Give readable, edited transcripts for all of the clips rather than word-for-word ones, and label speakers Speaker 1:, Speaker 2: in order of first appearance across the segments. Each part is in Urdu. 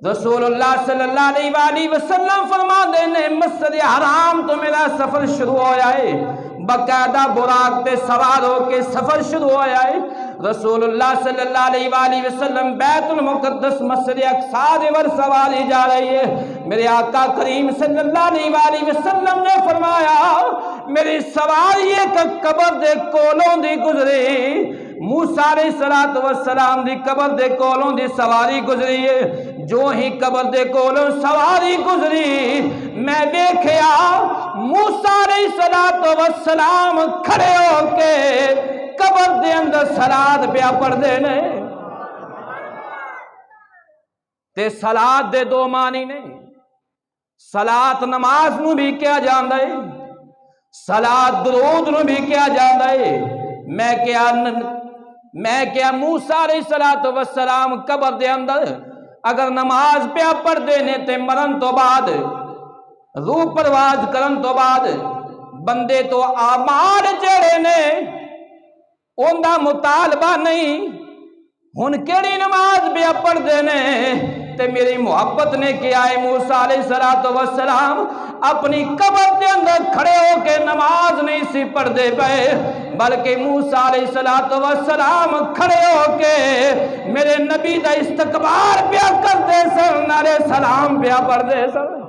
Speaker 1: رسول اللہ صلی اللہ علیہ وآلہ وسلم فرما دینے مسجد حرام تو میرا سفر شروع ہو جائے، باقاعدہ براق تے سوار ہو کے سفر شروع ہو جائے۔ رسول اللہ صلی اللہ علیہ وآلہ وسلم بیت المقدس مسجد اقصی دے ور سواری جا رہی ہے۔ میرے آقا کریم صلی اللہ علیہ وآلہ وسلم نے فرمایا میری سواری ایک قبر دے کولوں دی گزری، موسیٰ علیہ السلام دی قبر دے کولوں دی سواری گزری ہے۔ جو ہی قبر دے کولوں سواری گزری میں دیکھیا موسیٰ علیہ السلام کھڑے ہو کے قبر دے اندر صلات پیا پڑھ دے نے۔ تے صلات دے دو معنی نے، صلات نماز نو بھی کیا جاندا ہے، صلات درود نو بھی کیا جاندا ہے۔ میں کیا موسیٰ علیہ السلام قبر دے اندر اگر نماز پیا پڑھ دینے تے مرن تو بعد روح پرواز کرن تو بعد بندے تو اعمال جڑے نے ان دا مطالبہ نہیں، ہن کیڑی نماز پیا پڑھ دینے تے میری محبت نے کیا ہے۔ موسیٰ علیہ السلام اپنی قبر دے اندر کھڑے ہو کے نماز نہیں سی پڑھ دے پئے، بلکہ موسیٰ علیہ السلام کھڑے ہو کے میرے نبی دا استقبال پیا کر دے سن، نعرے سلام پیا پڑھ دے سن۔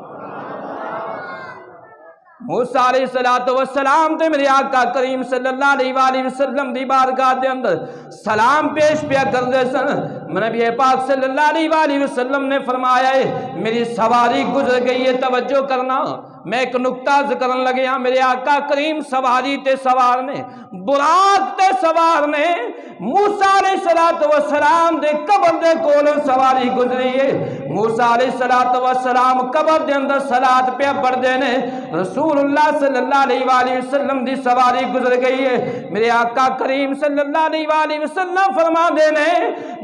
Speaker 1: موسیٰ علیہ السلام تے میرے آقا کریم صلی اللہ علیہ وآلہ وسلم دی بارگاہ دے اندر سلام پیش پیا کر دے سن۔ نبی پاک صلی اللہ علیہ وآلہ وسلم نے فرمایا ہے میری سواری گزر گئی ہے، توجہ کرنا، میں ایک نکتہ ذکرن لگے ہاں۔ میرے آقا کریم سواری تے سوار نے، براق تے سوار نے، موسیٰ علیہ السلام دے قبر دے کولوں سواری گزری ہے۔ موسیٰ علیہ السلام قبر دے اندر صلات پہ پڑھ دینے، رسول اللہ صلی اللہ علیہ وآلہ وسلم دی سواری گزر گئی ہے۔ میرے آقا کریم صلی اللہ علیہ وآلہ وسلم فرما دینے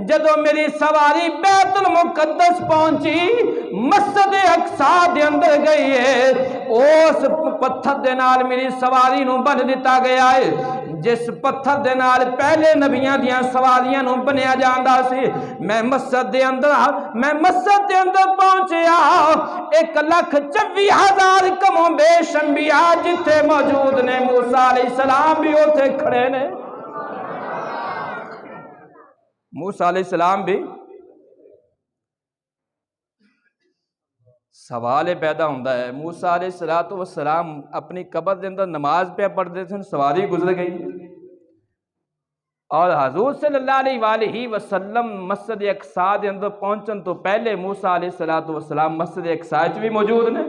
Speaker 1: جدو میری سواری بیت المقدس پہنچی مسجد اقصی دے اندر گئی ہے، اس پتھر دے نال میری سواری نو بن دیتا گیا ہے جس پتھر دے نال پہلے نبیاں دیاں سواریاں نو بنیا جاندا سی۔ میں مسجد دے اندر پہنچیا 1,24,000 کم و بیش انبیاء جتھے موجود نے، موسیٰ علیہ السلام بھی اوتھے کھڑے نے، موسیٰ علیہ السلام بھی۔ سوال پیدا ہوتا ہے موسیٰ علیہ السلام اپنی قبر دے اندر نماز پہ پڑھتے تھے، سواری گزر گئی، اور حضور صلی اللہ علیہ وآلہ وسلم مسجد اقصی دے اندر پہنچن تو پہلے موسیٰ علیہ السلام مسجد اقصی بھی موجود نے،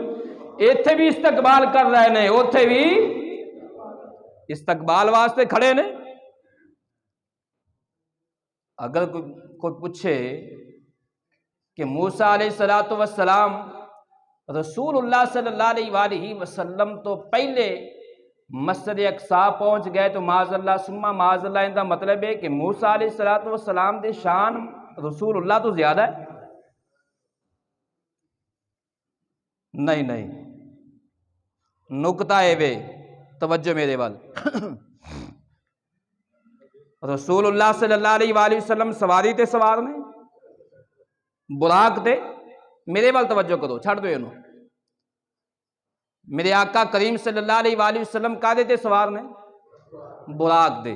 Speaker 1: ایتھے بھی استقبال کر رہے نے، اوتھے بھی استقبال واسطے کھڑے نے۔ اگر کوئی پوچھے کہ موسیٰ علیہ السلام رسول اللہ صلی اللہ علیہ وآلہ وسلم تو پہلے مسجد اقصی پہنچ گئے تو معاذ اللہ ثم معاذ اللہ، ان کا مطلب ہے کہ موسیٰ علیہ السلام دی شان رسول اللہ تو زیادہ ہے؟ نہیں، نکتہ ہے وے، توجہ میرے وال۔ رسول اللہ صلی اللہ علیہ وآلہ وسلم سواری تے سوار نے، براق تے، میرے وال توجہ کرو، چھڑ دو انہوں۔ میرے آقا کریم صلی اللہ علیہ وآلہ وسلم کادے تے سوار نے؟ براق دے۔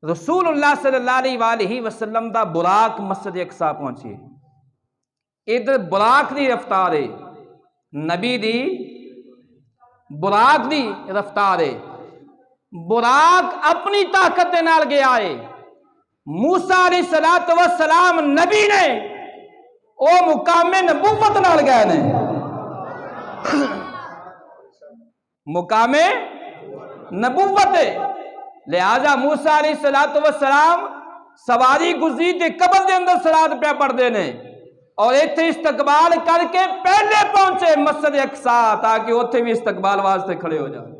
Speaker 1: رسول اللہ صلی اللہ علیہ وآلہ وسلم دا براق مسجد اقصی پہنچی، ادھر براق دی رفتار ہے، نبی دی براق دی رفتار ہے۔ براق اپنی طاقت دے نال گیا ہے، موسیٰ علیہ السلام نبی نے او مقام نبوت نال گئے نے، مقام نبوت ہے، لہذا موسیٰ علیہ السلام سواری گزری تے قبر دے اندر صلات پہ پڑھ دینے، اور ایتھے استقبال کر کے پہلے پہنچے مسجد اقصی تاکہ اوتھے بھی استقبال واسطے کھڑے ہو جائے۔